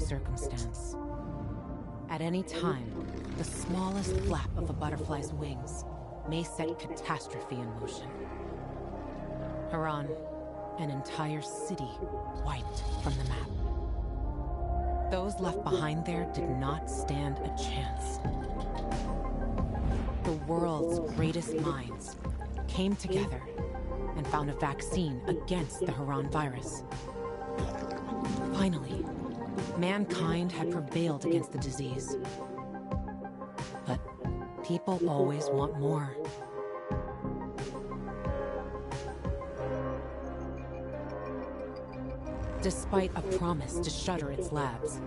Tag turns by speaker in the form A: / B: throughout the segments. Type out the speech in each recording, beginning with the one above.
A: circumstance. At any time, the smallest flap of a butterfly's wings may set catastrophe in motion. Haran, an entire city wiped from the map. Those left behind there did not stand a chance. The world's greatest minds came together and found a vaccine against the Haran virus. Finally, mankind had prevailed against the disease. But people always want more. Despite a promise to shutter its labs,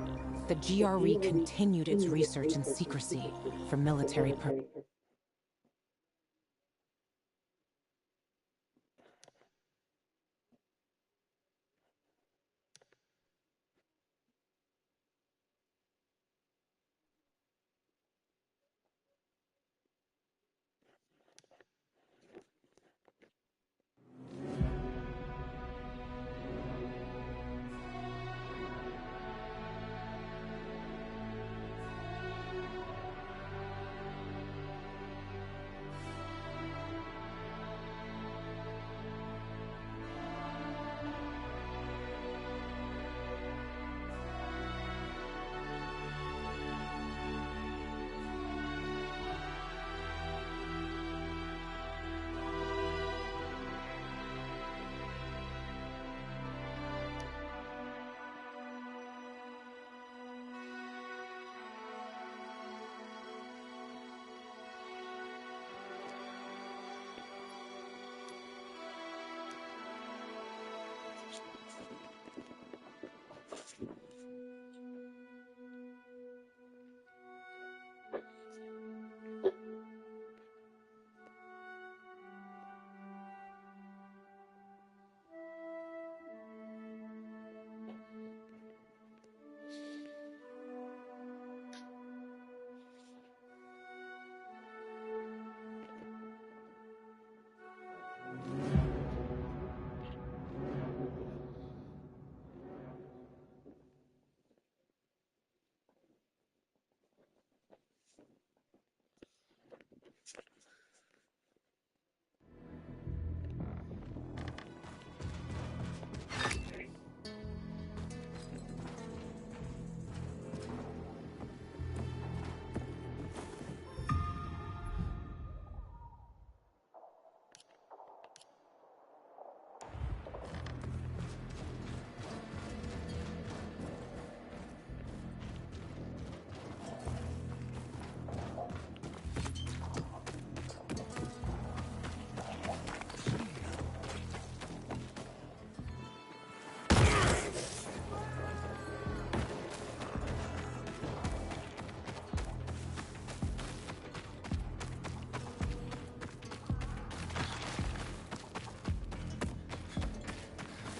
A: the GRE continued its research in secrecy for military purposes.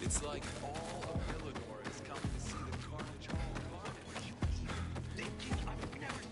B: It's like all of Villador is coming to see the Carnage Hall carnage. Thinking I've never...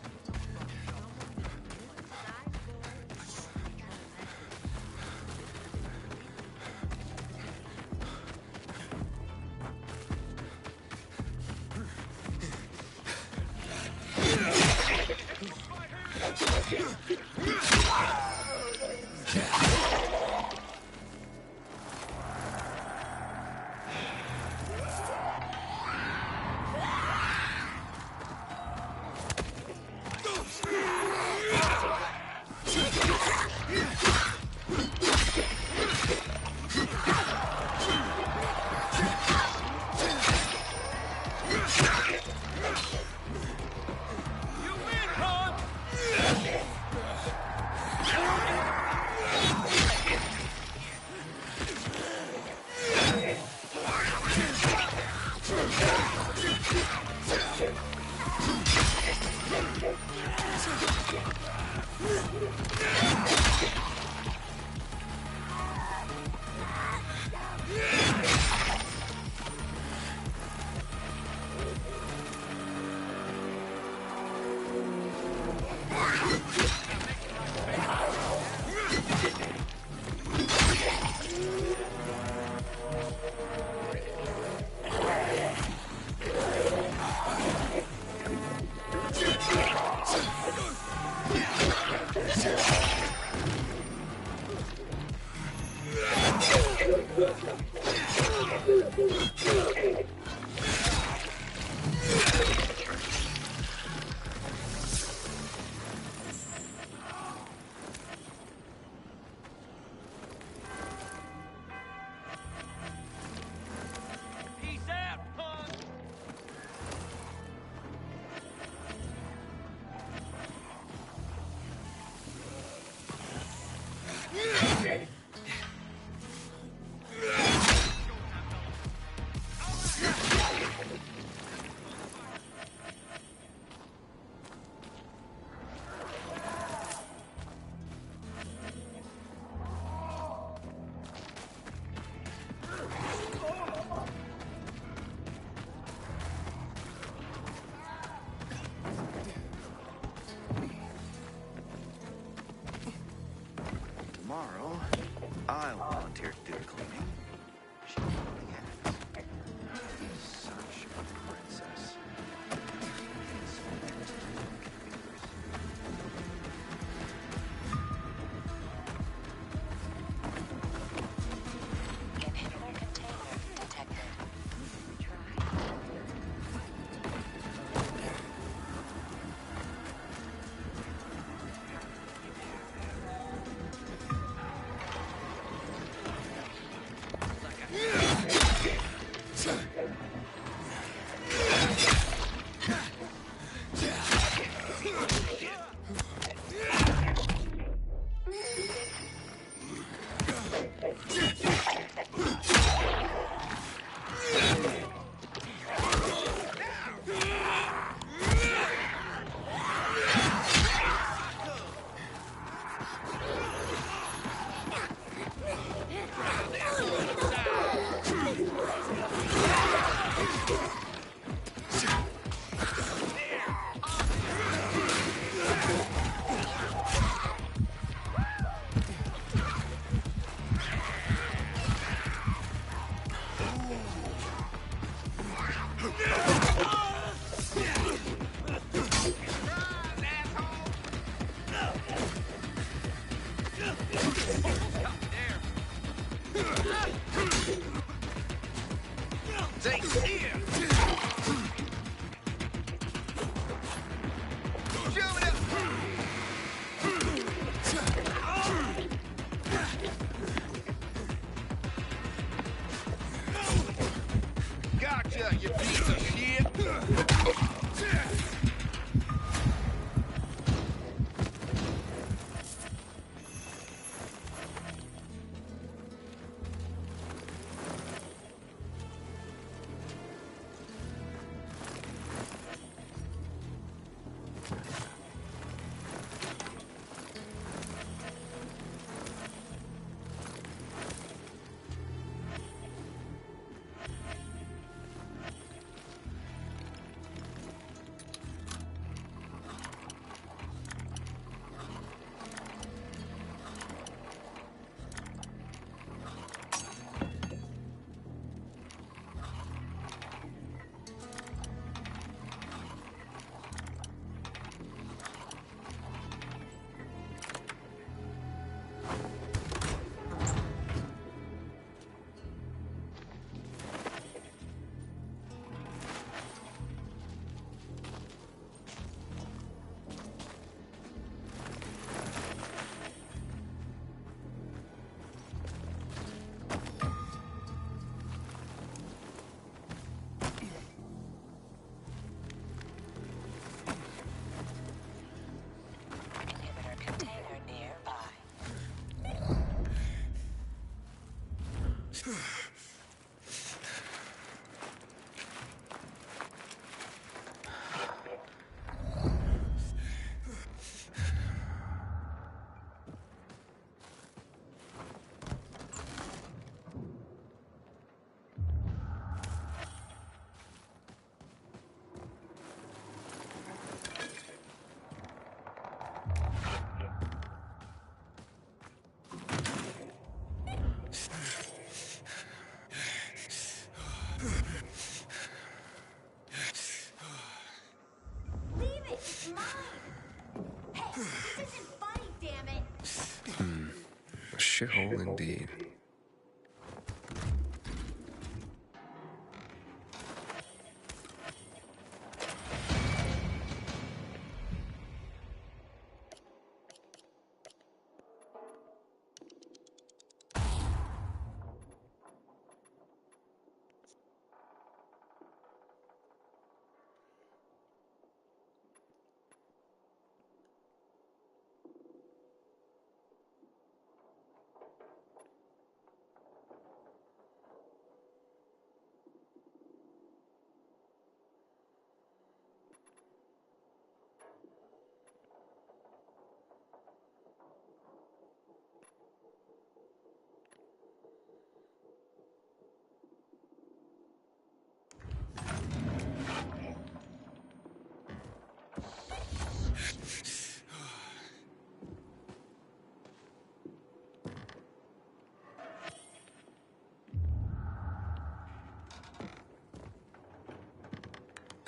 C: shithole indeed.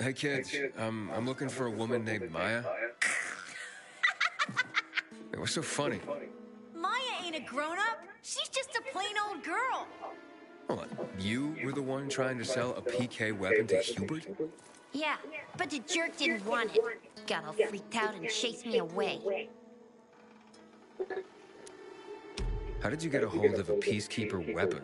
C: Hey kids, I'm looking for a woman named Maya. Hey, what's so funny?
D: Maya ain't a grown-up. She's just a plain old girl.
C: Hold on, you were the one trying to sell a PK weapon to Hubert?
D: Yeah, but the jerk didn't want it. Got all freaked out and chased me away.
C: How did you get a hold of a peacekeeper weapon?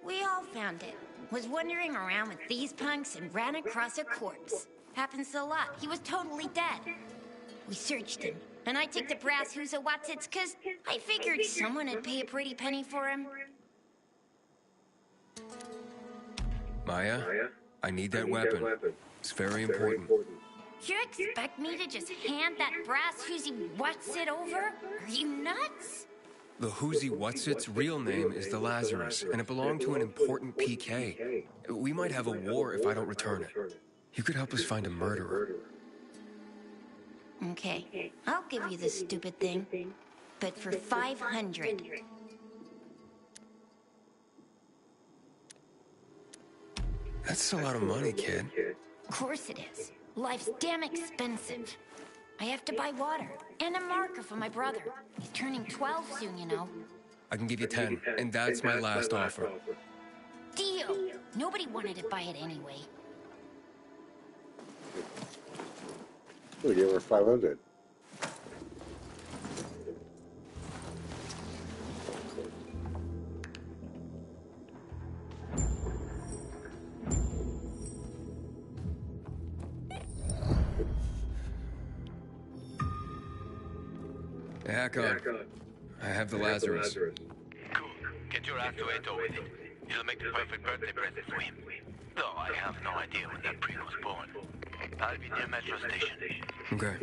D: We all found it. Was wandering around with these punks and ran across a corpse. Happens a lot. He was totally dead. We searched him, and I took the brass who's a Watsits cause I figured someone would pay a pretty penny for him.
C: Maya, I need that weapon. It's very important.
D: You expect me to just hand that brass who's Watsit over? Are you nuts?
C: The Who's Whatsit's real name is the Lazarus, and it belonged to an important PK. We might have a war if I don't return it. You could help us find a murderer.
D: Okay, I'll give you this stupid thing, but for 500.
C: That's a lot of money, kid.
D: Of course it is. Life's damn expensive. I have to buy water and a marker for my brother. He's turning 12 soon, you know.
C: I can give you 10, and that's my last offer.
D: Deal! Nobody wanted to buy it anyway.
E: We'll give her 500.
C: Hack on. I have the Lazarus.
B: Cool. Get your activator with it. It'll make the perfect birthday present for him. Though I have no idea when that prick was born. I'll be near Metro Station.
C: Okay.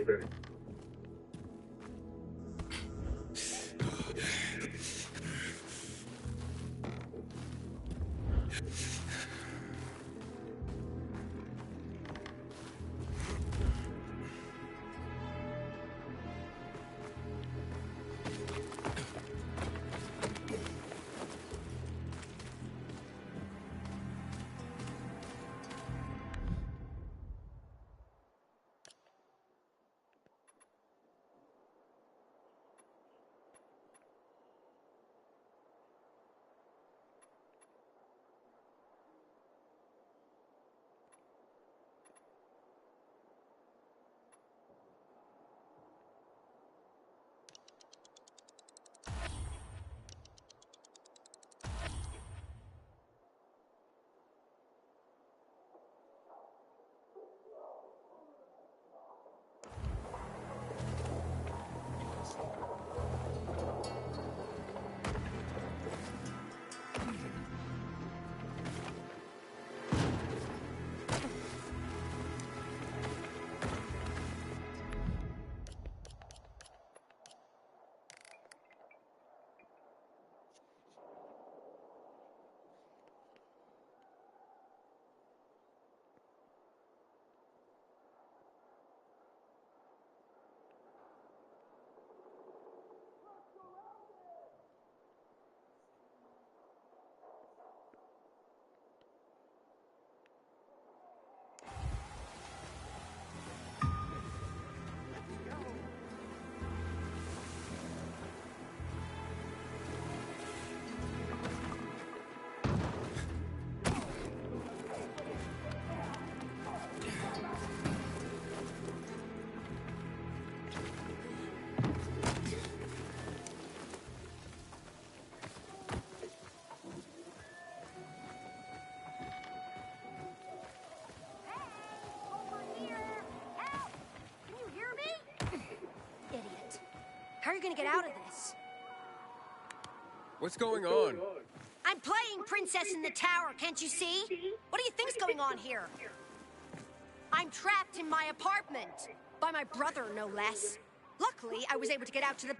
F: you gonna get out of this?
C: What's going on?
F: I'm playing Princess in the Tower, can't you see? What do you think's going on here? I'm trapped in my apartment. By my brother, no less. Luckily, I was able to get out to the...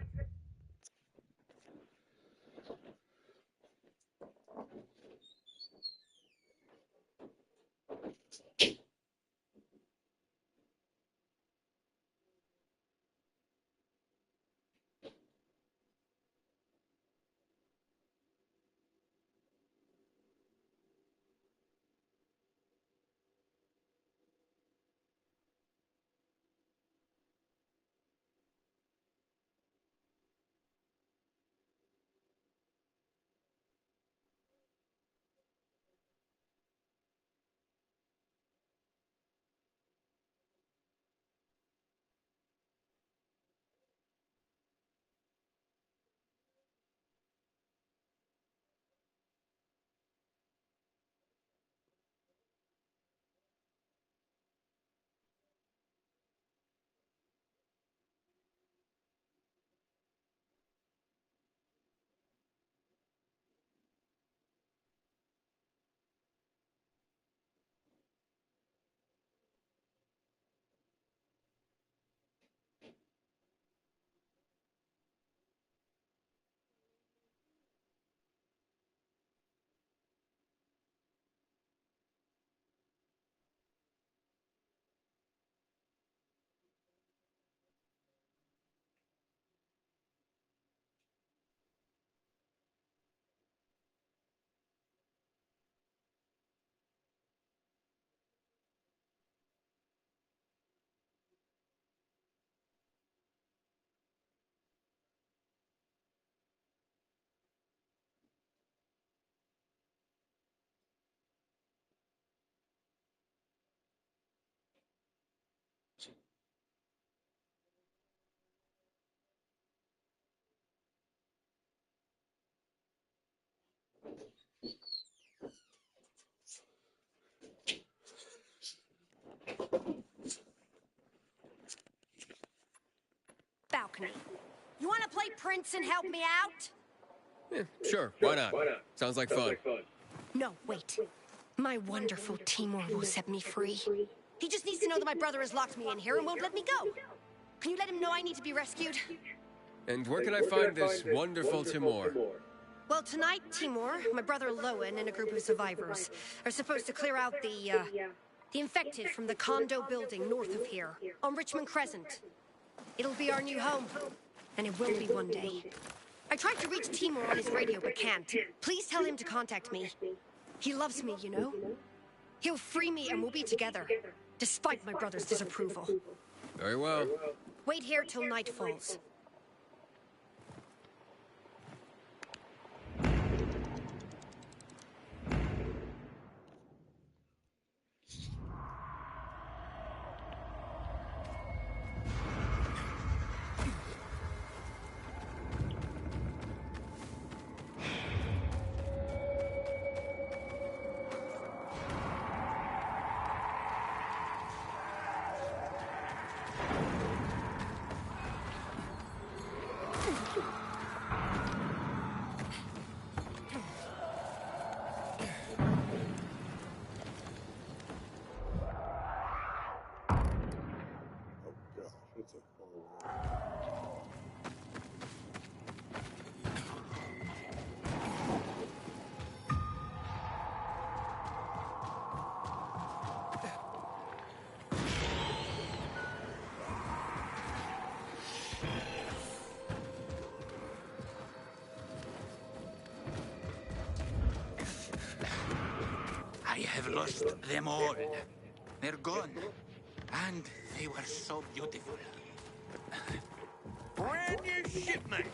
F: balcony. You wanna play Prince and help me out?
C: Yeah, sure, why not? Sounds like fun.
F: No, wait. My wonderful Timur will set me free. He just needs to know that my brother has locked me in here and won't let me go. Can you let him know I need to be rescued?
C: And where can I find this wonderful Timur?
F: Well, tonight, Timur, my brother Lowen, and a group of survivors are supposed to clear out the infected from the condo building north of here, on Richmond Crescent. It'll be our new home, and it will be one day. I tried to reach Timur on his radio, but can't. Please tell him to contact me. He loves me, you know? He'll free me and we'll be together, despite my brother's disapproval.
C: Very well.
F: Wait here till night falls.
G: I have lost them all. They're gone. And they were so beautiful. Brand new shipment!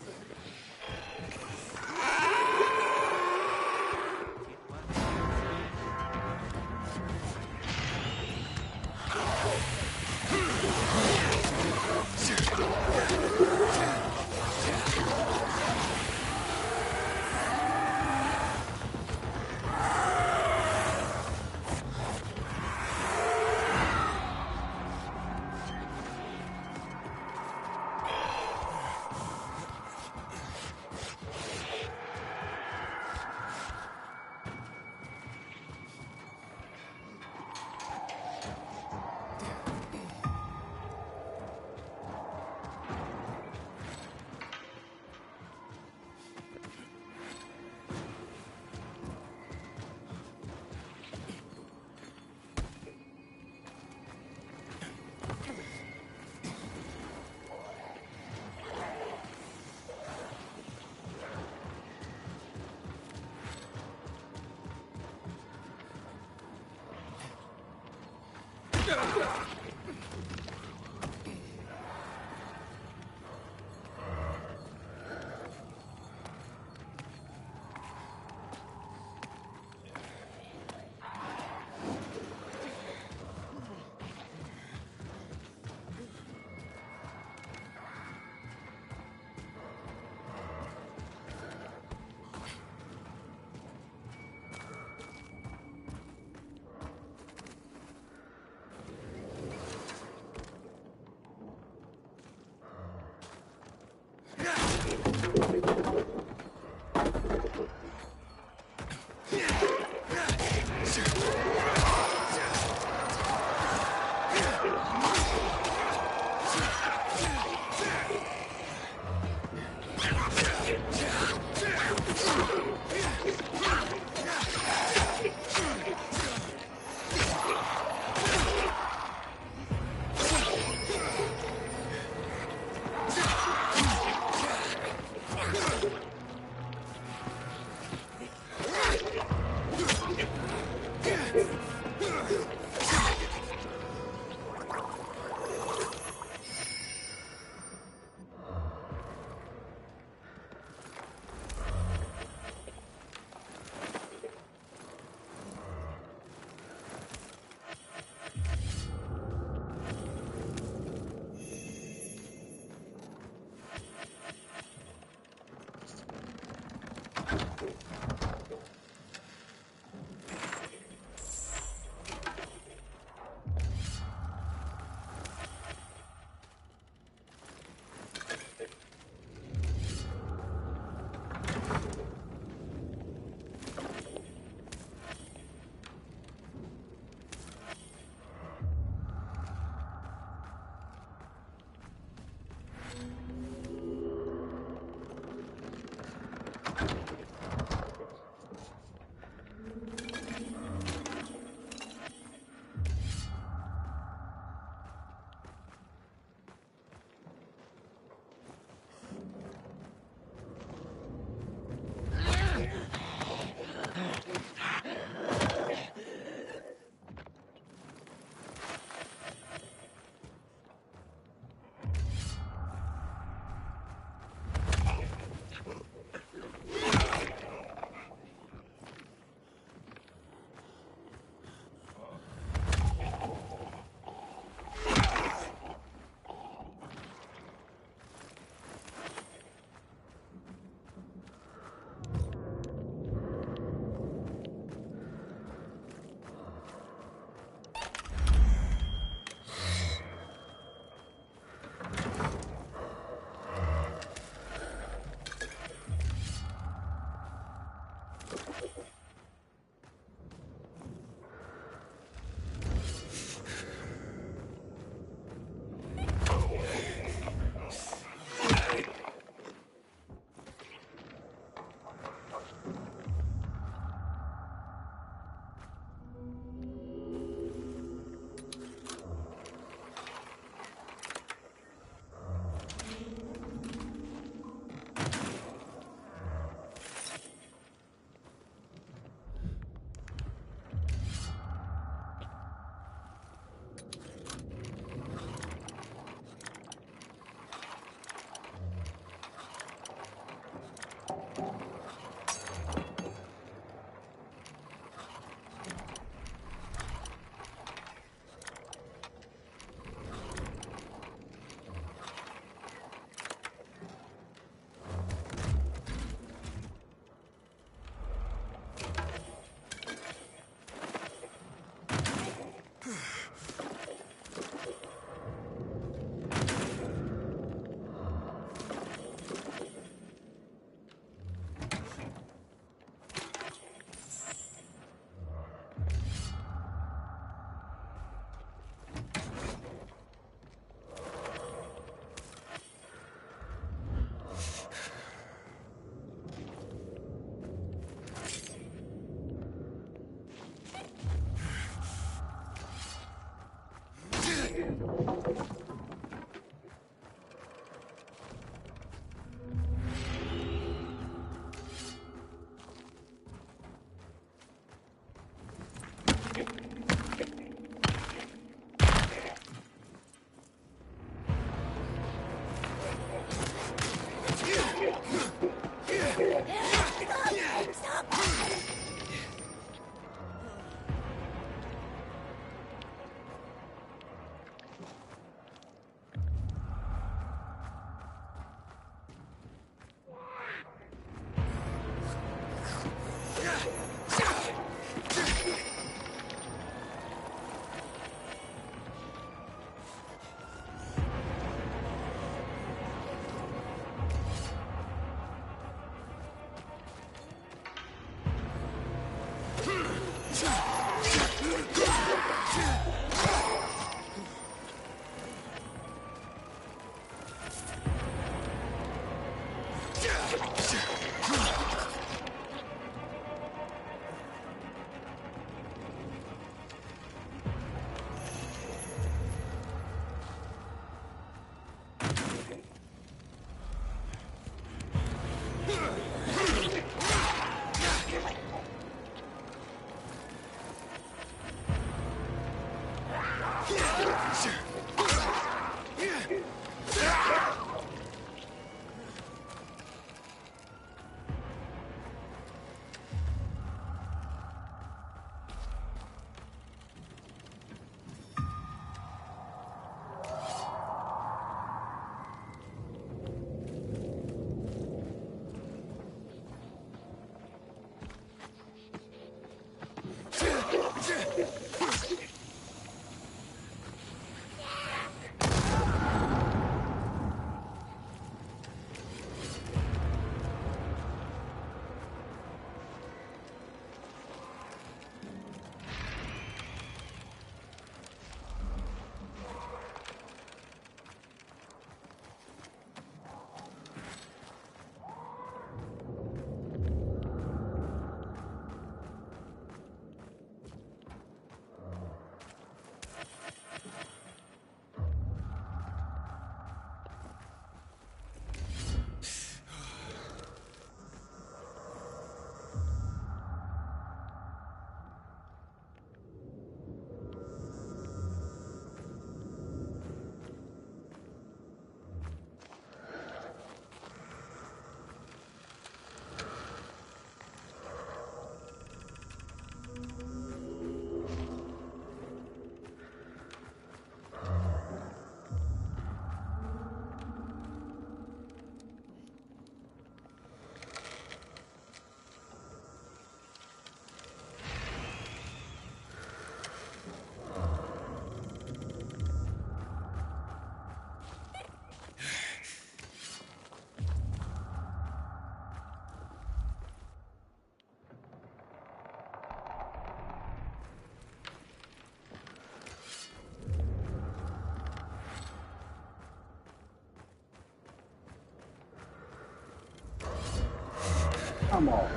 E: Come on.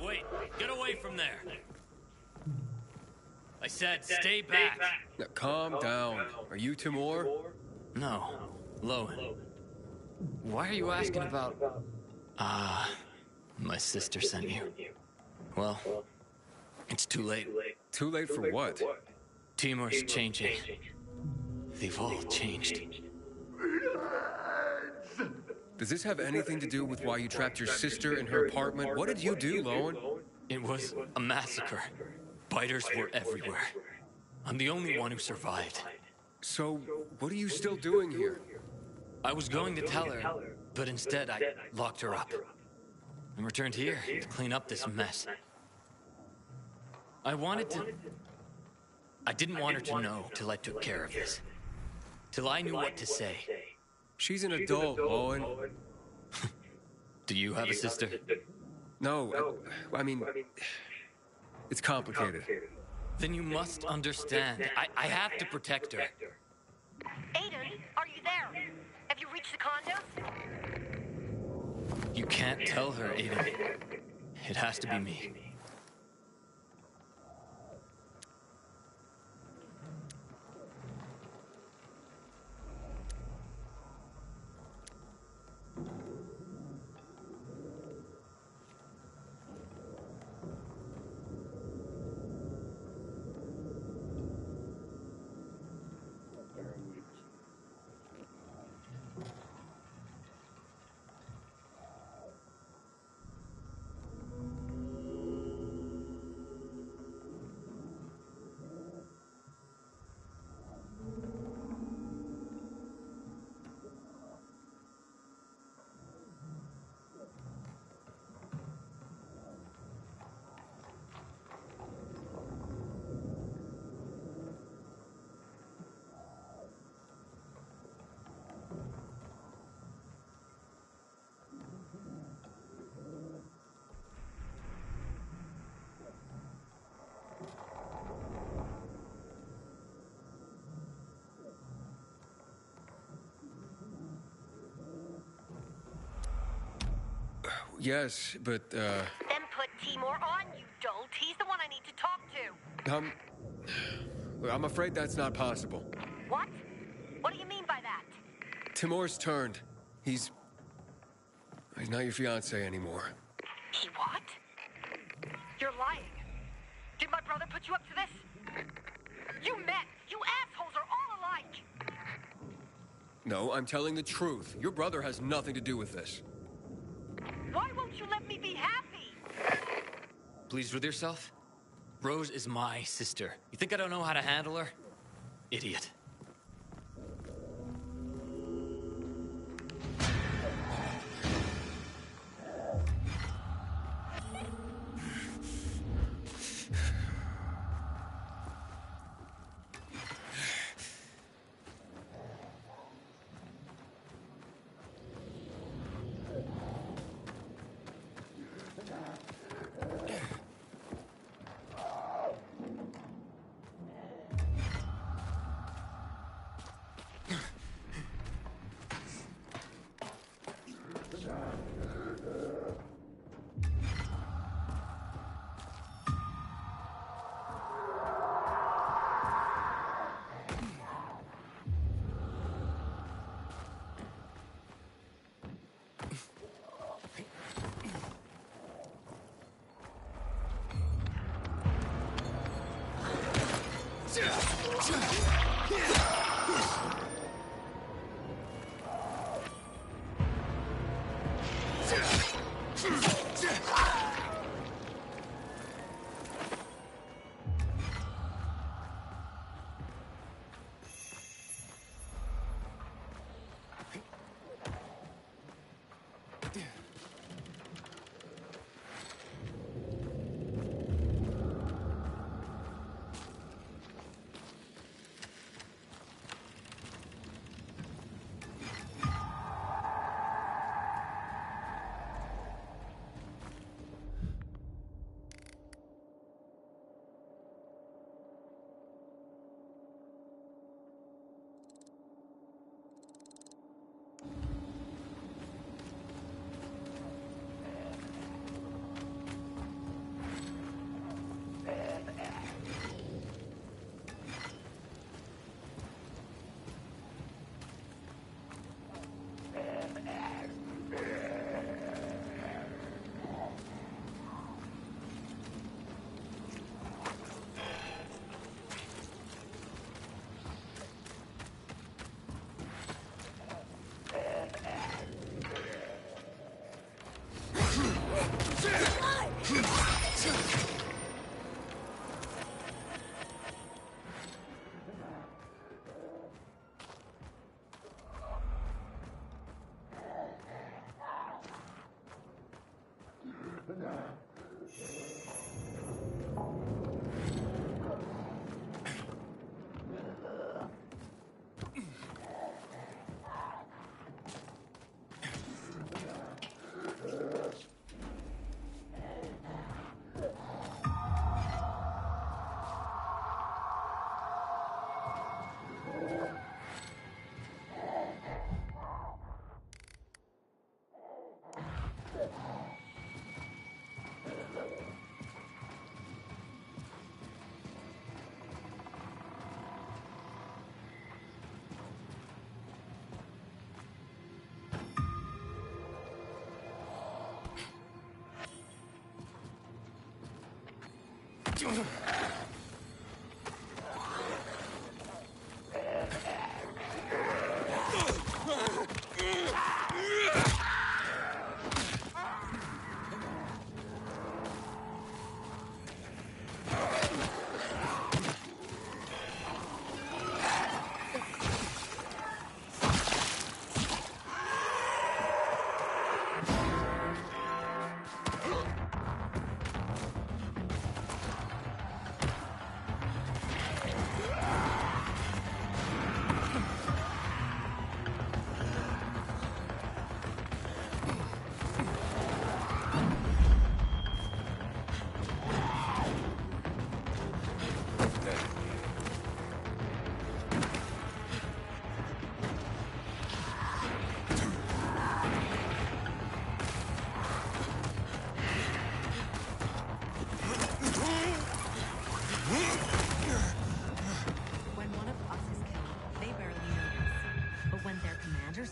H: Wait, get away from there. I said stay back.
C: Now, calm down. Are you Timur?
H: No, Lowen. Why are you asking about... my sister sent you. Well, it's too late.
C: Too late for what?
H: Timur's changing. They've all changed.
C: Does this have anything to do with why you trapped your sister in her apartment? What did you do, Lowen?
H: It was a massacre. Biters were everywhere. I'm the only one who survived.
C: So, what are you still doing here?
H: I was going to tell her, but instead I locked her up. And returned here to clean up this mess. I didn't want her to know till I took care of this. Till I knew what to say.
C: She's an adult, Lowen.
H: Do you have a sister?
C: No, I mean, it's complicated.
H: Then you must understand. I have to protect her.
F: Aiden, are you there? Have you reached the condos?
H: You can't tell her, Aiden. It has to be me.
C: Yes, but,
F: Then put Timur on, you dolt. He's the one I need to talk to.
C: I'm afraid that's not possible.
F: What? What do you mean by that?
C: Timur's turned. He's not your fiancé anymore.
F: He what? You're lying. Did my brother put you up to this? You men, you assholes are all alike.
C: No, I'm telling the truth. Your brother has nothing to do with this.
F: Why won't you let me be happy?
H: Pleased with yourself? Rose is my sister. You think I don't know how to handle her? Idiot.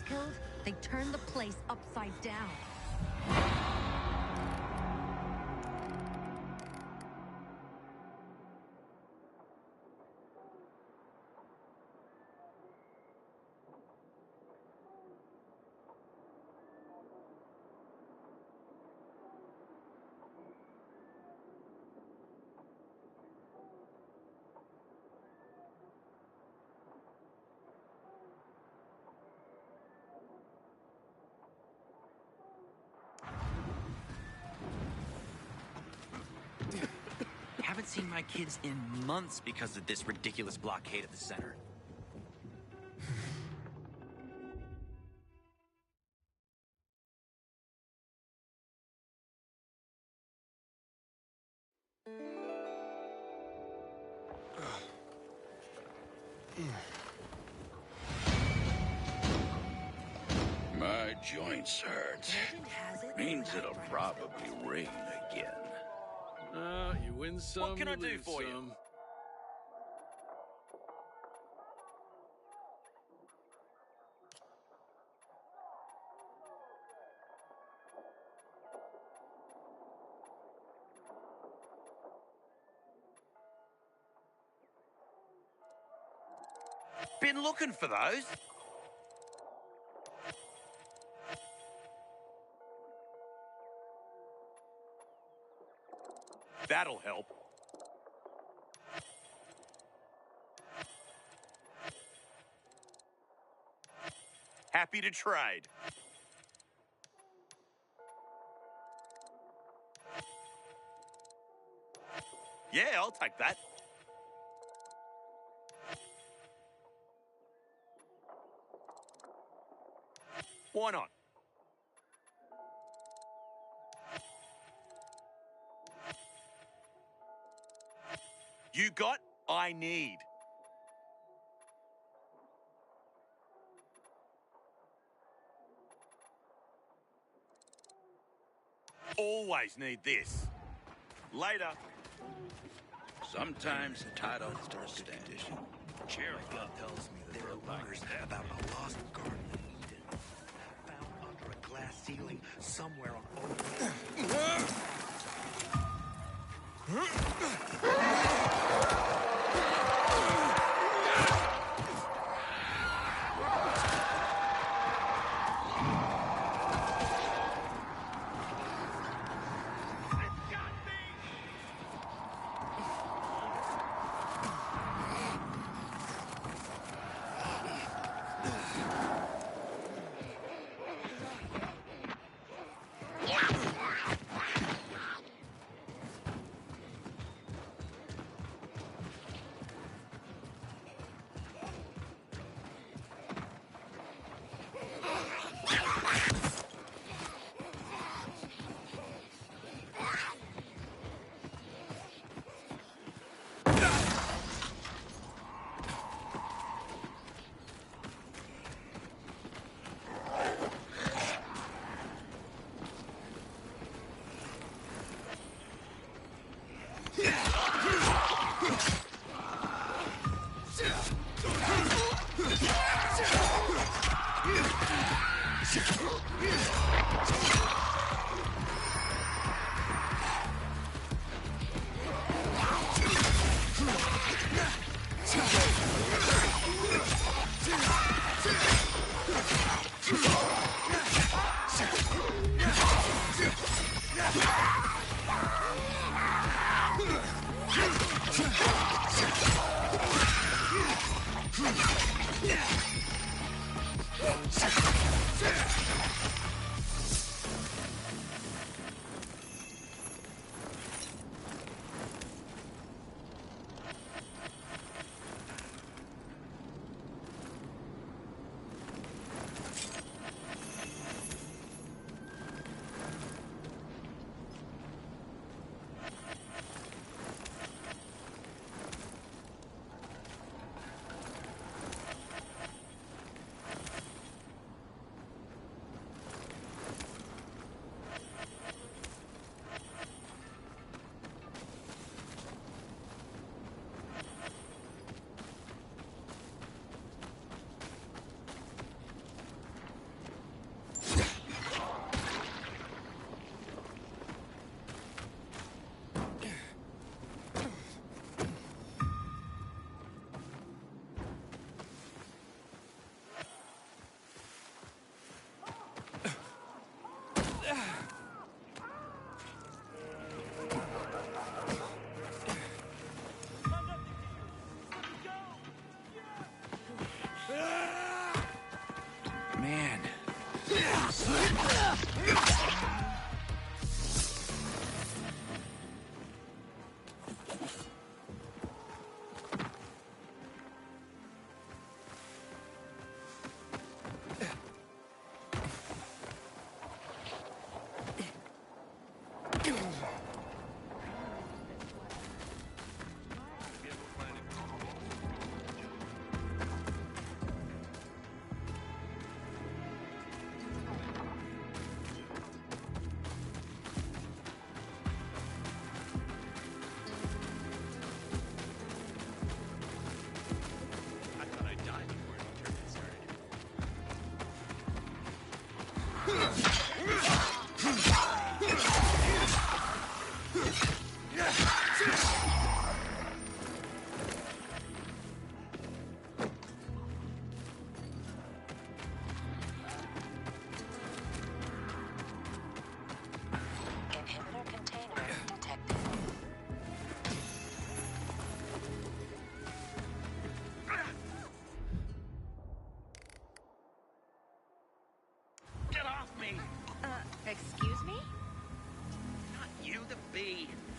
I: Killed, they turn the place upside down.
J: Haven't seen my kids in months because of this ridiculous blockade at the center.
K: My joints hurt. Means it'll probably rain again.
L: You win some,
J: What can I do for you?
L: some.
J: Been looking for those.
M: That'll help. Happy to trade. Yeah, I'll take that. Why not? You got, I need. Always need this. Later.
K: Sometimes I don't understand.
J: Jerry gut tells me that there are rumors about a lost garden in Eden, found under a glass ceiling somewhere on Oak.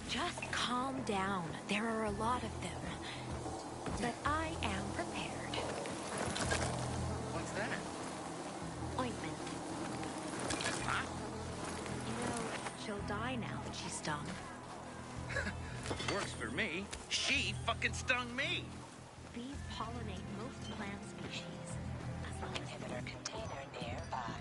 I: Just calm down. There are a lot of them. But I am prepared.
G: What's that?
I: Ointment.
G: Huh?
I: You know, she'll die now that she's stung.
G: Works for me. She fucking stung me.
I: Bees pollinate most plant species. As long as inhibitor container nearby.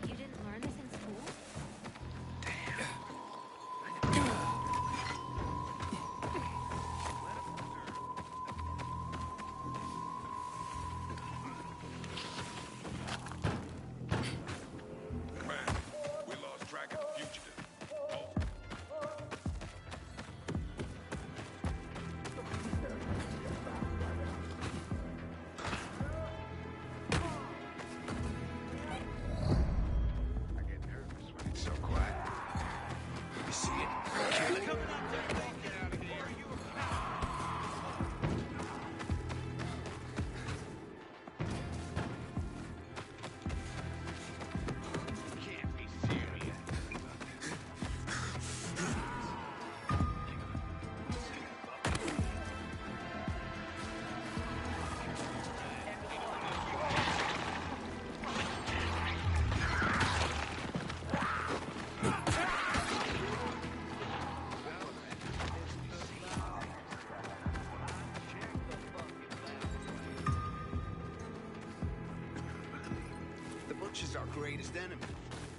I: You didn't learn this in school?
J: Command, we lost track of the fugitive. I get nervous when it's so quiet. You see it? Kill it. Get out of here. Can't be serious.
N: The Butcher's our greatest enemy.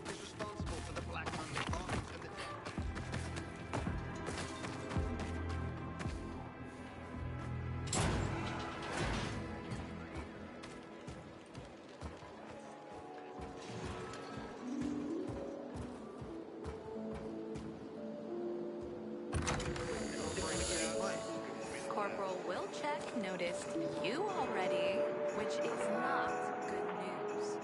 N: He's responsible for the Black Monday bombings and the...
I: Corporal Wilczek noticed you already, which is not good news.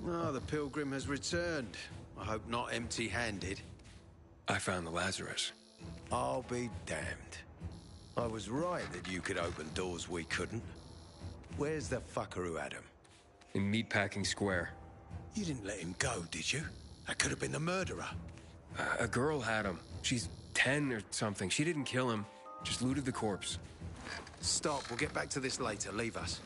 N: Oh, the pilgrim has returned. I hope not empty-handed.
C: I found the Lazarus.
N: I'll be damned. I was right that you could open doors we couldn't. Where's the fucker who had him?
C: In Meatpacking Square.
N: You didn't let him go, did you? That could have been the murderer.
C: A girl had him. She's 10 or something. She didn't kill him, just looted the corpse.
N: Stop, we'll get back to this later. Leave us.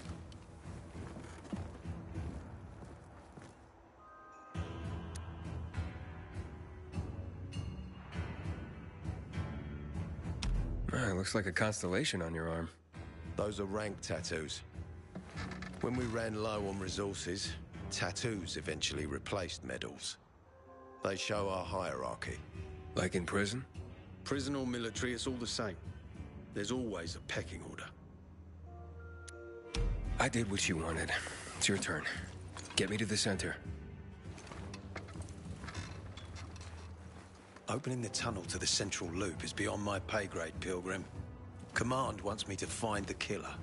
C: Looks like a constellation on your arm.
N: Those are rank tattoos. When we ran low on resources, tattoos eventually replaced medals. They show our hierarchy.
C: Like in prison?
N: Prison or military, it's all the same. There's always a pecking order.
C: I did what you wanted. It's your turn. Get me to the center.
N: Opening the tunnel to the central loop is beyond my pay grade, Pilgrim. Command wants me to find the killer.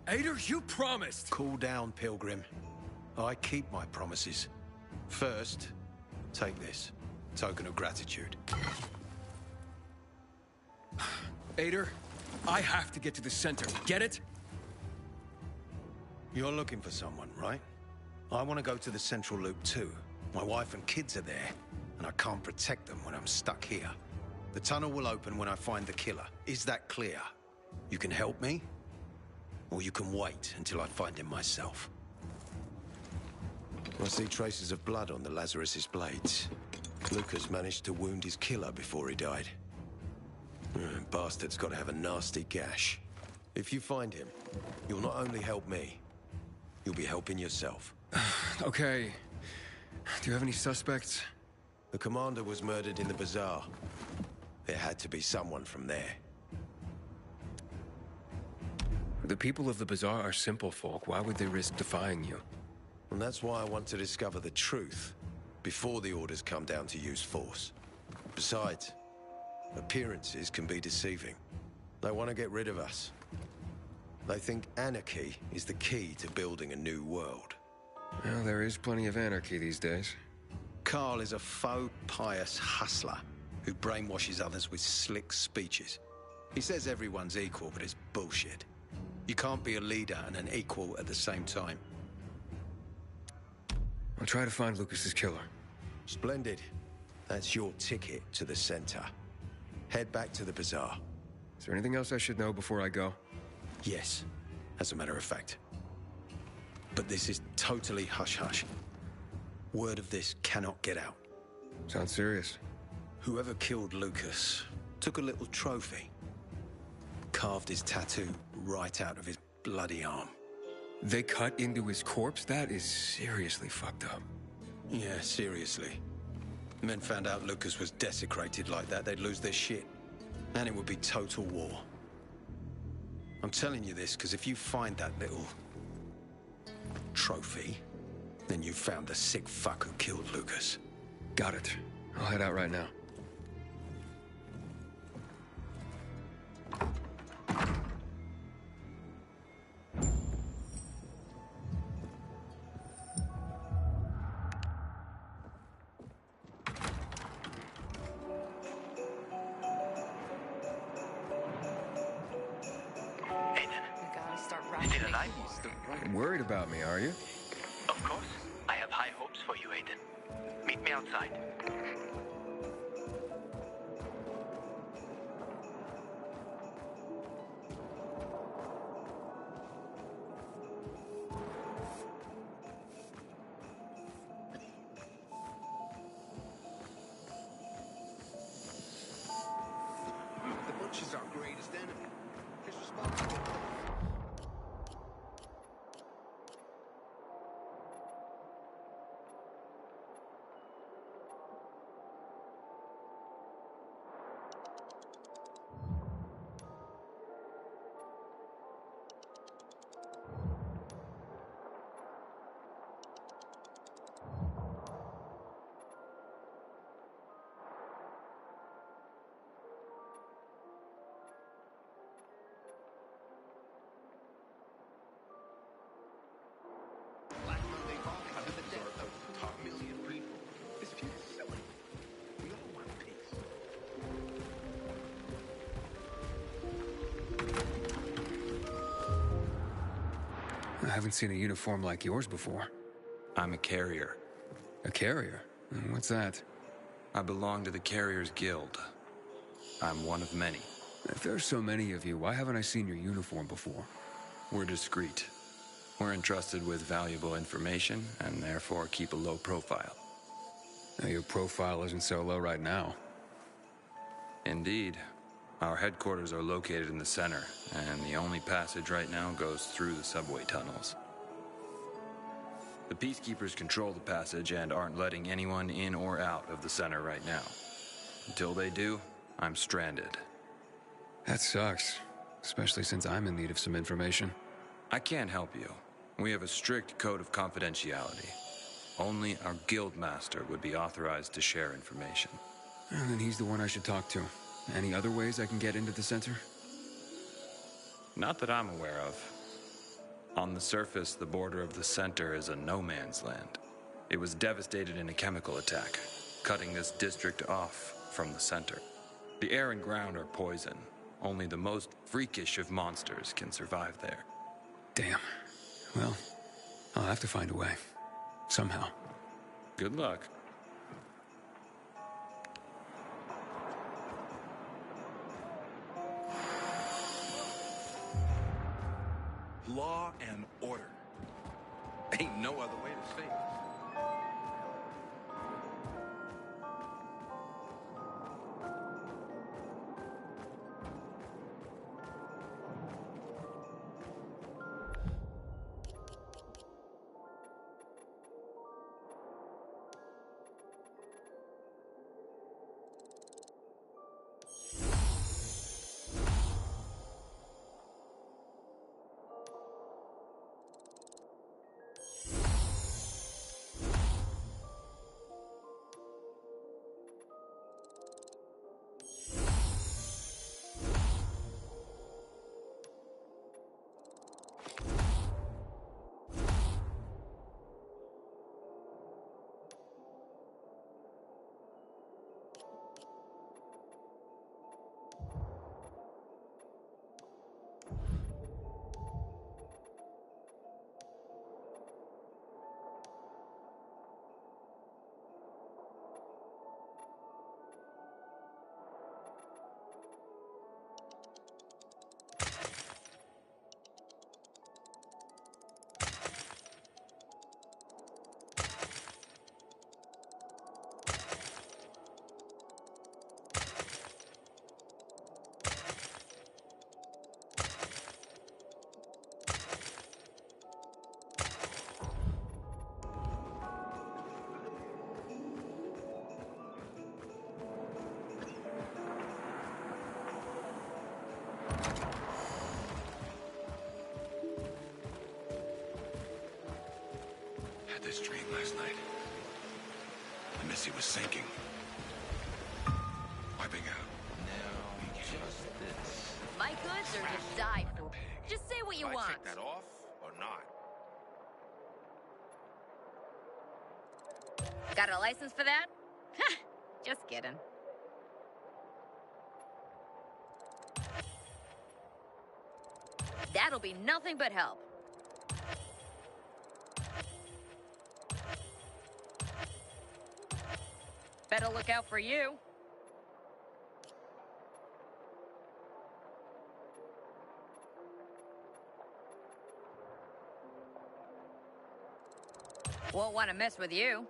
C: Ader, you promised!
N: Cool down, Pilgrim. I keep my promises. First, take this. Token of gratitude.
C: Ader, I have to get to the center. Get it?
N: You're looking for someone, right? I want to go to the central loop too. My wife and kids are there, and I can't protect them when I'm stuck here. The tunnel will open when I find the killer. Is that clear? You can help me, or you can wait until I find him myself. I see traces of blood on the Lazarus's blades. Lucas managed to wound his killer before he died. Bastard's got to have a nasty gash. If you find him, you'll not only help me, you'll be helping yourself.
C: Okay. Do you have any suspects?
N: The commander was murdered in the bazaar. There had to be someone from there.
C: The people of the bazaar are simple folk. Why would they risk defying you?
N: And that's why I want to discover the truth before the orders come down to use force. Besides, appearances can be deceiving. They want to get rid of us. They think anarchy is the key to building a new world.
C: Well, there is plenty of anarchy these days.
N: Carl is a faux pious hustler who brainwashes others with slick speeches. He says everyone's equal, but it's bullshit. You can't be a leader and an equal at the same time.
C: I'll try to find Lucas's killer.
N: Splendid. That's your ticket to the center. Head back to the bazaar.
C: Is there anything else I should know before I go?
N: Yes, as a matter of fact. But this is totally hush-hush. Word of this cannot get out.
C: Sounds serious.
N: Whoever killed Lucas took a little trophy. Carved his tattoo right out of his bloody arm.
C: They cut into his corpse? That is seriously fucked up.
N: Yeah, seriously. Men found out Lucas was desecrated like that, they'd lose their shit. And it would be total war. I'm telling you this because if you find that little trophy, then you found the sick fuck who killed Lucas.
C: Got it. I'll head out right now.
B: Still alive?
C: Worried about me, are you?
B: Of course. I have high hopes for you, Aiden. Meet me outside.
J: The butch is our greatest enemy. He's responsible. Black Monday ball covered the death of top million people. This feud is silly. We all want peace.
C: I haven't seen a uniform like yours before.
O: I'm a carrier.
C: A carrier? What's that?
O: I belong to the Carriers Guild. I'm one of many.
C: If there's so many of you, why haven't I seen your uniform before?
O: We're discreet. We're entrusted with valuable information and therefore keep a low profile.
C: Now, your profile isn't so low right now.
O: Indeed. Our headquarters are located in the center, and the only passage right now goes through the subway tunnels. The Peacekeepers control the passage and aren't letting anyone in or out of the center right now. Until they do, I'm stranded.
C: That sucks, especially since I'm in need of some information.
O: I can't help you. We have a strict code of confidentiality. Only our guild master would be authorized to share information.
C: And then he's the one I should talk to. Any other ways I can get into the center?
O: Not that I'm aware of. On the surface, the border of the center is a no-man's land. It was devastated in a chemical attack, cutting this district off from the center. The air and ground are poison. Only the most freakish of monsters can survive there.
C: Damn. Well, I'll have to find a way. Somehow.
O: Good luck.
J: Law and order. Ain't no other way to say it. this train last night. The Missy was sinking. Wiping out.
K: Now, just this.
P: My goods are to die for. Just say what you want.
J: Take that off or not?
P: Got a license for that? Just kidding. That'll be nothing but help. Better look out for you. Won't want to mess with you.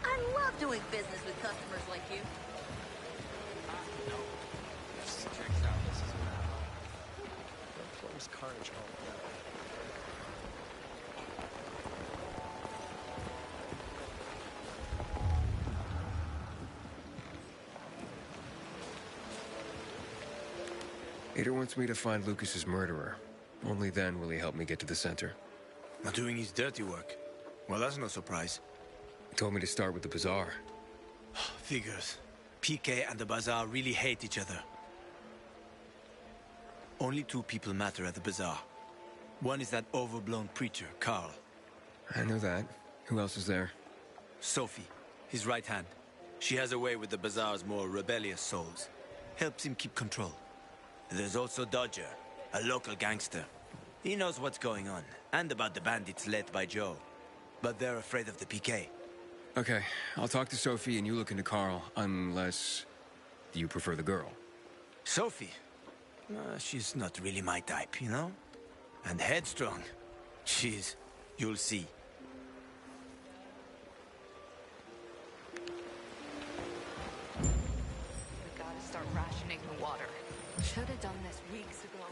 P: I love doing business with customers like you.
K: Checks out this is close carnage altogether.
C: Ada wants me to find Lucas's murderer. Only then will he help me get to the center.
Q: Not doing his dirty work. Well, that's no surprise.
C: He told me to start with the bazaar.
Q: Figures. PK and the bazaar really hate each other. Only two people matter at the bazaar. One is that overblown preacher, Carl.
C: I know that. Who else is there?
Q: Sophie, his right hand. She has a way with the bazaar's more rebellious souls. Helps him keep control. There's also Dodger, a local gangster. He knows what's going on, and about the bandits led by Joe. But they're afraid of the PK.
C: Okay, I'll talk to Sophie and you look into Carl, unless you prefer the girl.
Q: Sophie? She's not really my type, you know? And headstrong. You'll see.
I: We gotta start rationing the water. Should have done this weeks ago.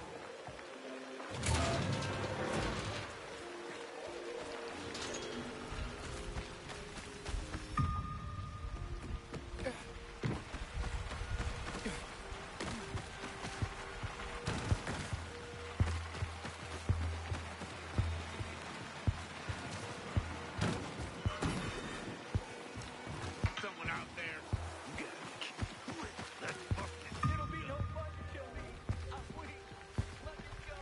J: Someone out there. You gotta be kidding. Let's fucking. It'll be no fun to kill me. I'm weak. Let me go.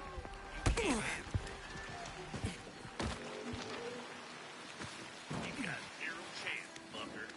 J: You got zero chance, fucker.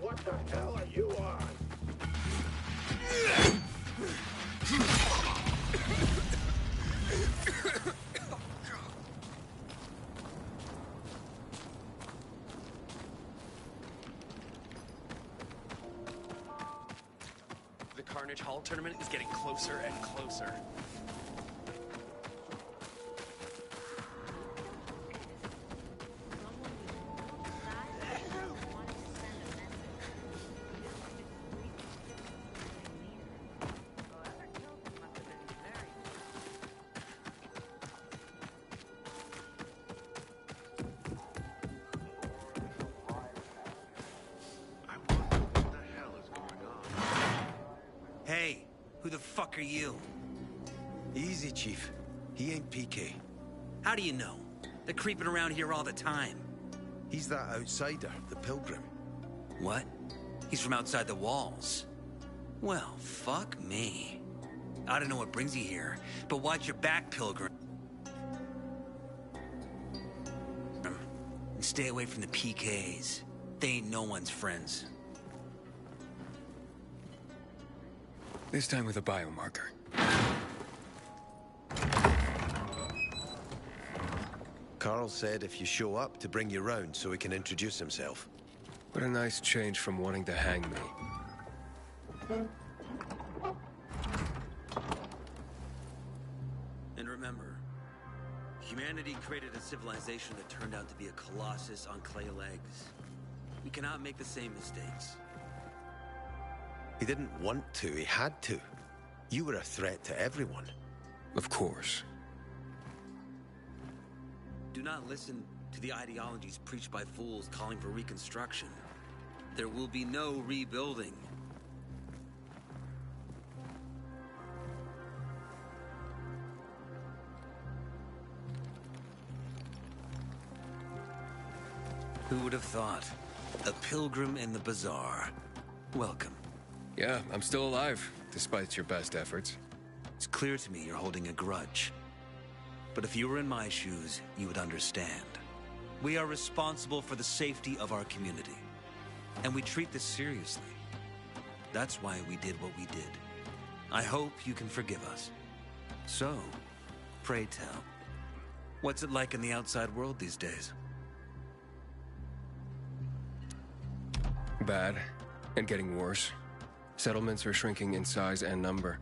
J: What the hell are you on?
R: The Carnage Hall tournament is getting closer and closer.
Q: Hey, who the fuck are you?
N: Easy, Chief. He ain't PK.
Q: How do you know? They're creeping around here all the time.
N: He's that outsider, the Pilgrim.
Q: What? He's from outside the walls. Well, fuck me. I don't know what brings you here, but watch your back, Pilgrim. And stay away from the PKs. They ain't no one's friends.
C: This time with a biomarker.
N: Carl said if you show up to bring you round so he can introduce himself.
C: What a nice change from wanting to hang me.
Q: And remember, humanity created a civilization that turned out to be a colossus on clay legs. We cannot make the same mistakes.
N: He didn't want to, he had to. You were a threat to everyone.
C: Of course.
Q: Do not listen to the ideologies preached by fools calling for reconstruction. There will be no rebuilding. Who would have thought? A pilgrim in the bazaar. Welcome.
C: Yeah, I'm still alive, despite your best efforts.
Q: It's clear to me you're holding a grudge. But if you were in my shoes, you would understand. We are responsible for the safety of our community. And we treat this seriously. That's why we did what we did. I hope you can forgive us. So, pray tell, what's it like in the outside world these days?
C: Bad, and getting worse. Settlements are shrinking in size and number.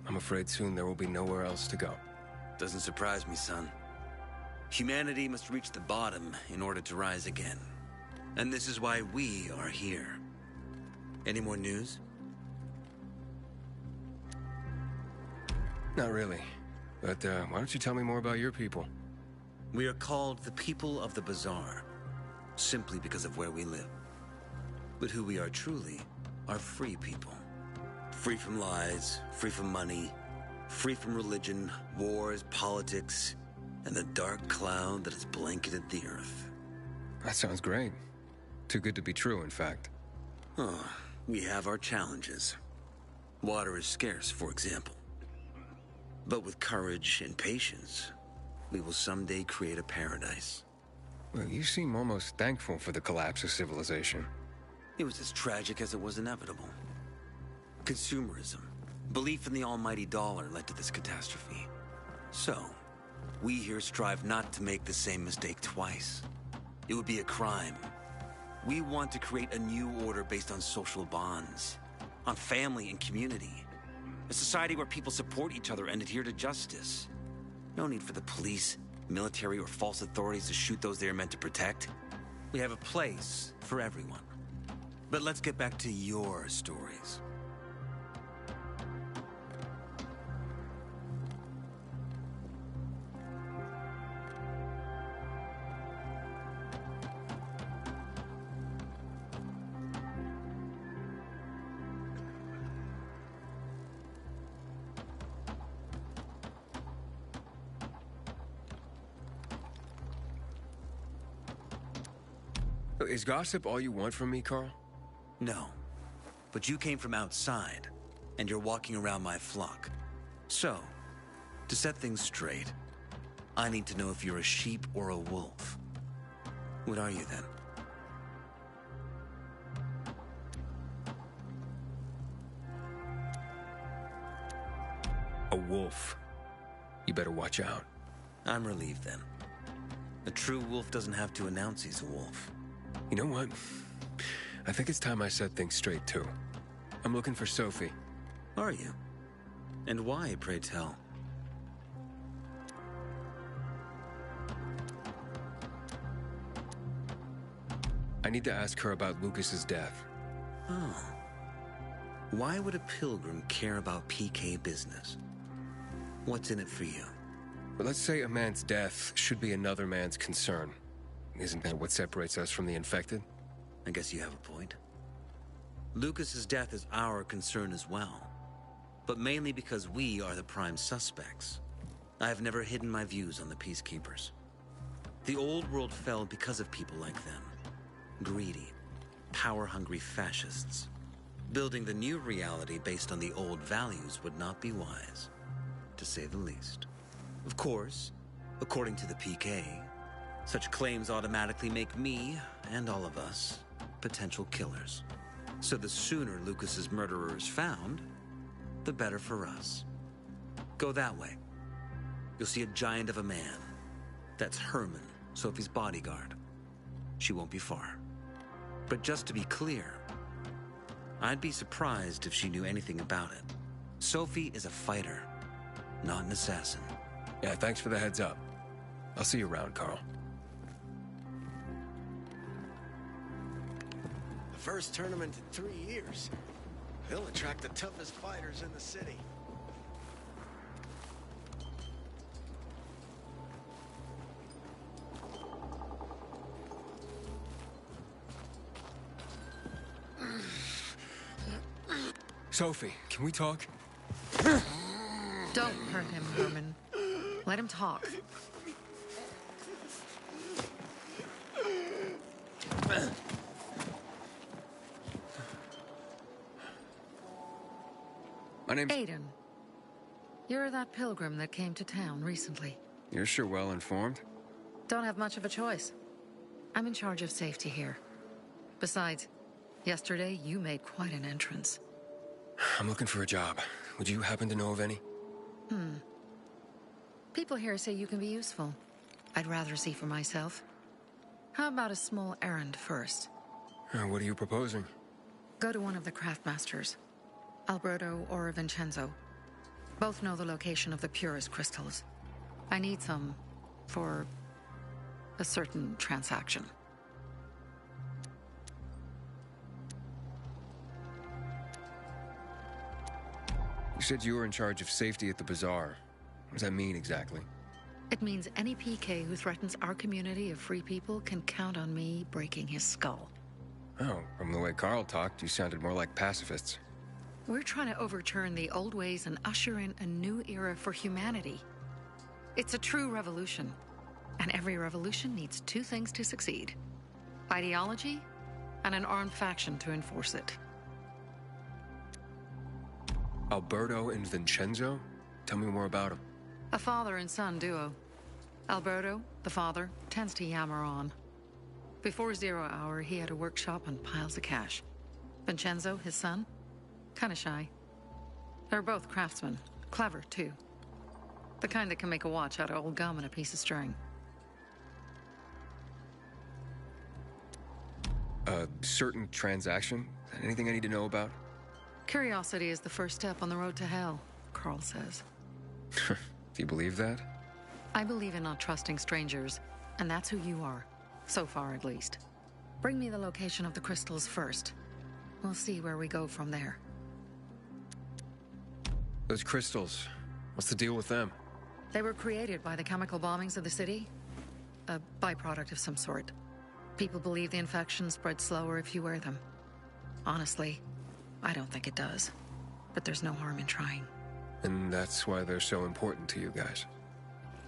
C: I'm afraid soon there will be nowhere else to go.
Q: Doesn't surprise me, son. Humanity must reach the bottom in order to rise again. And this is why we are here. Any more news?
C: Not really. But why don't you tell me more about your people?
Q: We are called the people of the bazaar, simply because of where we live. But who we are truly are free people. Free from lies, free from money, free from religion, wars, politics, and the dark cloud that has blanketed the earth.
C: That sounds great. Too good to be true, in fact.
Q: Oh, we have our challenges. Water is scarce, for example. But with courage and patience, we will someday create a paradise.
C: Well, you seem almost thankful for the collapse of civilization.
Q: It was as tragic as it was inevitable. Consumerism, belief in the almighty dollar led to this catastrophe. So, we here strive not to make the same mistake twice. It would be a crime. We want to create a new order based on social bonds, on family and community. A society where people support each other and adhere to justice. No need for the police, military, or false authorities to shoot those they are meant to protect. We have a place for everyone. But let's get back to your stories.
C: Is gossip all you want from me, Carl?
Q: No. But you came from outside, and you're walking around my flock. So, to set things straight, I need to know if you're a sheep or a wolf. What are you then?
C: A wolf. You better watch out.
Q: I'm relieved then. A true wolf doesn't have to announce he's a wolf.
C: You know what? I think it's time I set things straight, too. I'm looking for Sophie.
Q: Are you? And why, pray tell?
C: I need to ask her about Lucas's death.
Q: Oh. Why would a pilgrim care about PK business? What's in it for you?
C: But let's say a man's death should be another man's concern. Isn't that what separates us from the infected?
Q: I guess you have a point. Lucas's death is our concern as well. But mainly because we are the prime suspects. I have never hidden my views on the Peacekeepers. The old world fell because of people like them. Greedy, power-hungry fascists. Building the new reality based on the old values would not be wise, to say the least. Of course, according to the PK, such claims automatically make me, and all of us,
S: potential killers. So the sooner Lucas's murderer is found, the better for us. Go that way. You'll see a giant of a man. That's Herman, Sophie's bodyguard. She won't be far. But just to be clear, I'd be surprised if she knew anything about it. Sophie is a fighter, not an assassin.
C: Yeah, thanks for the heads up. I'll see you around, Carl.
J: The first tournament in 3 years. They'll attract the toughest fighters in the city.
C: Sophie, can we talk?
T: Don't hurt him, Herman. Let him talk.
C: My name's...
T: Aiden. You're that pilgrim that came to town recently.
C: You're sure well informed.
T: Don't have much of a choice. I'm in charge of safety here. Besides, yesterday you made quite an entrance.
C: I'm looking for a job. Would you happen to know of any?
T: People here say you can be useful. I'd rather see for myself. How about a small errand first?
C: What are you proposing?
T: Go to one of the craftmasters. Alberto or Vincenzo. Both know the location of the purest crystals. I need some for a certain transaction.
C: You said you were in charge of safety at the bazaar. What does that mean exactly?
T: It means any PK who threatens our community of free people can count on me breaking his skull.
C: Oh, from the way Carl talked, you sounded more like pacifists.
T: We're trying to overturn the old ways and usher in a new era for humanity. It's a true revolution. And every revolution needs two things to succeed: ideology and an armed faction to enforce it.
C: Alberto and Vincenzo? Tell me more about them.
T: A father and son duo. Alberto, the father, tends to yammer on. Before 0 hour, he had a workshop and piles of cash. Vincenzo, his son, kinda shy. They're both craftsmen, clever too. The kind that can make a watch out of old gum and a piece of string.
C: A certain transaction? Anything I need to know about?
T: Curiosity is the first step on the road to hell, Carl says.
C: Do you believe that?
T: I believe in not trusting strangers, and that's who you are. So far, at least. Bring me the location of the crystals first. We'll see where we go from there.
C: Those crystals, what's the deal with them?
T: They were created by the chemical bombings of the city. A byproduct of some sort. People believe the infection spreads slower if you wear them. Honestly, I don't think it does. But there's no harm in trying.
C: And that's why they're so important to you guys.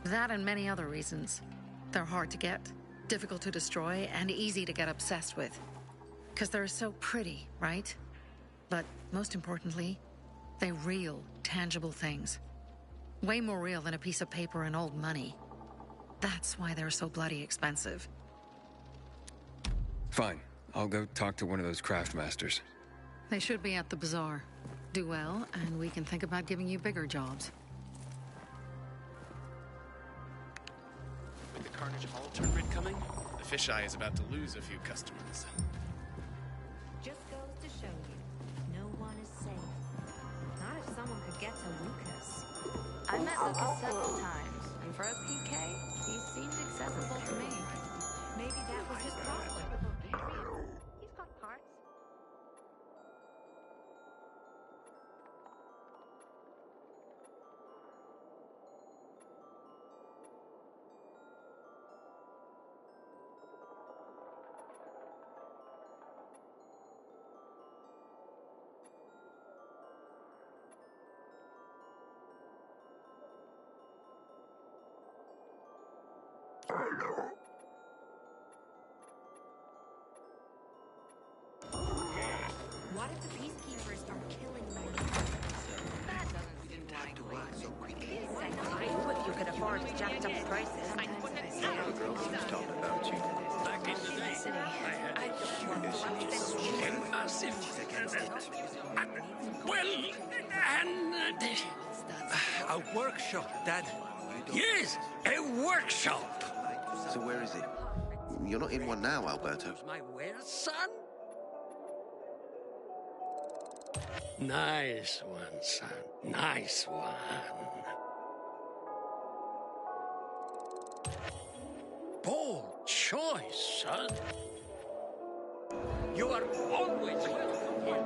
T: That and many other reasons. They're hard to get, difficult to destroy, and easy to get obsessed with. Because they're so pretty, right? But most importantly, they're real, tangible things. Way more real than a piece of paper and old money. That's why they're so bloody expensive.
C: Fine. I'll go talk to one of those craftmasters.
T: They should be at the bazaar. Do well, and we can think about giving you bigger jobs.
R: With the Carnage Hall tournament coming, the fisheye is about to lose a few customers.
U: Just goes to show you, no one is safe. Not if someone could get to Lucas.
I: I met Lucas several times, and for a PK, he seemed accessible to me.
U: Maybe that was his problem. He's got parts. What if the peacekeepers start killing men?
I: That doesn't seem likely.
U: So quickly. I knew if you could afford to jack up prices.
J: Girls who's talking about you. back in the day, I had a massive...
N: A workshop, Dad.
J: Yes, a workshop!
A: So where is it? You're not in one now, Alberto.
J: My where, son? Nice one, son. Nice one. Bold choice, son. You are always welcome.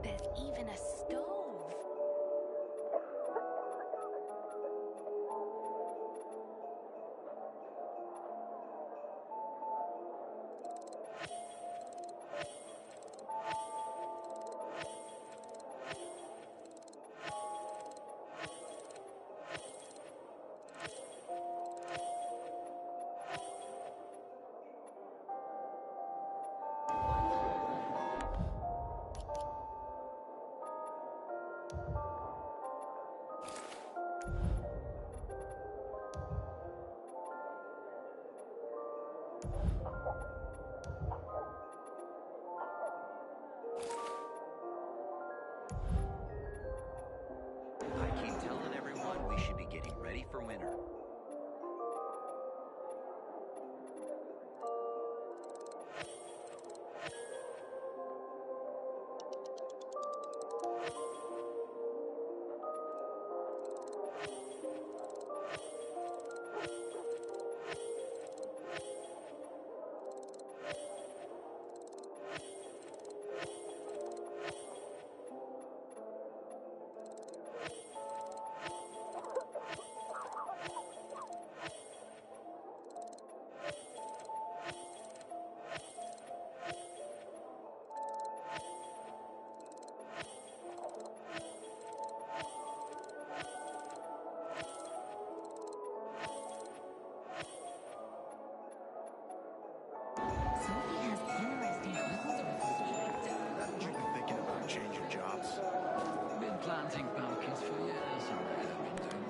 U: There's even a stove.
V: I keep telling everyone we should be getting ready for winter.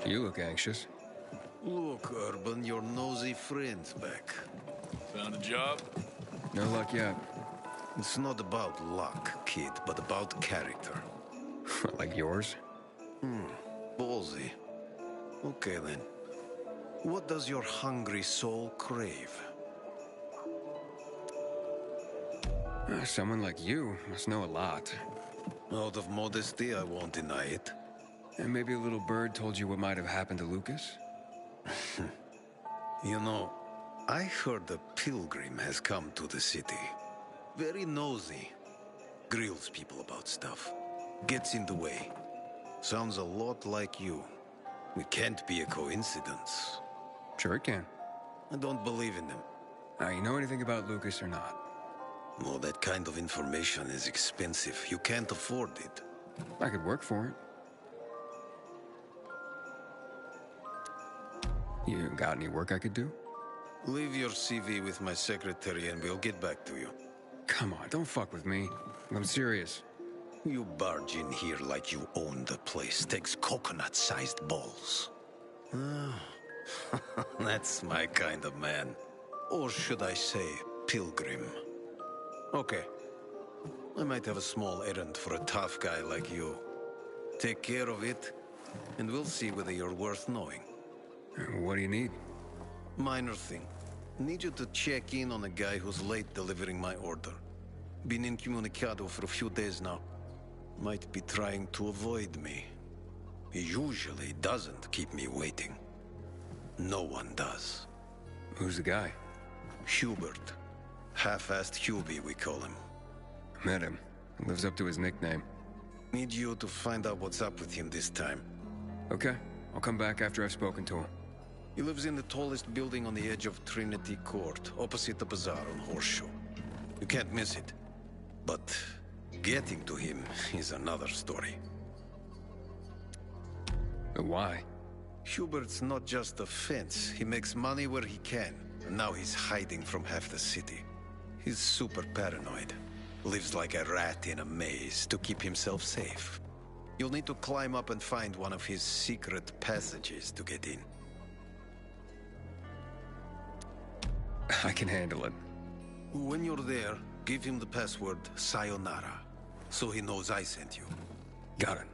C: You look anxious.
N: Look, Urban, your nosy friend's back.
L: Found a job?
C: No luck yet.
N: It's not about luck, kid, but about character.
C: Like yours?
N: Ballsy. Okay, then. What does your hungry soul crave?
C: Someone like you must know a lot.
N: Out of modesty, I won't deny it.
C: And maybe a little bird told you what might have happened to Lucas?
N: You know, I heard a pilgrim has come to the city. Very nosy. Grills people about stuff. Gets in the way. Sounds a lot like you. It can't be a coincidence.
C: Sure it can.
N: I don't believe in them.
C: You know anything about Lucas or not?
N: No, that kind of information is expensive. You can't afford it.
C: I could work for it. You got any work I could do?
N: Leave your CV with my secretary and we'll get back to you.
C: Come on, don't fuck with me. I'm serious.
N: You barge in here like you own the place. Takes coconut-sized balls. That's my kind of man. Or should I say, pilgrim. Okay. I might have a small errand for a tough guy like you. Take care of it, and we'll see whether you're worth knowing.
C: What do you need?
N: Minor thing. Need you to check in on a guy who's late delivering my order. Been incommunicado for a few days now. Might be trying to avoid me. He usually doesn't keep me waiting. No one does.
C: Who's the guy?
N: Hubert. Half-assed Hubie, we call him.
C: Met him. Lives up to his nickname.
N: Need you to find out what's up with him this time.
C: Okay. I'll come back after I've spoken to him.
N: He lives in the tallest building on the edge of Trinity Court, opposite the bazaar on Horseshoe. You can't miss it. But getting to him is another story.
C: Why?
N: Hubert's not just a fence. He makes money where he can. And now he's hiding from half the city. He's super paranoid. Lives like a rat in a maze to keep himself safe. You'll need to climb up and find one of his secret passages to get in.
C: I can handle it.
N: When you're there, give him the password Sayonara, so he knows I sent you.
C: Got it.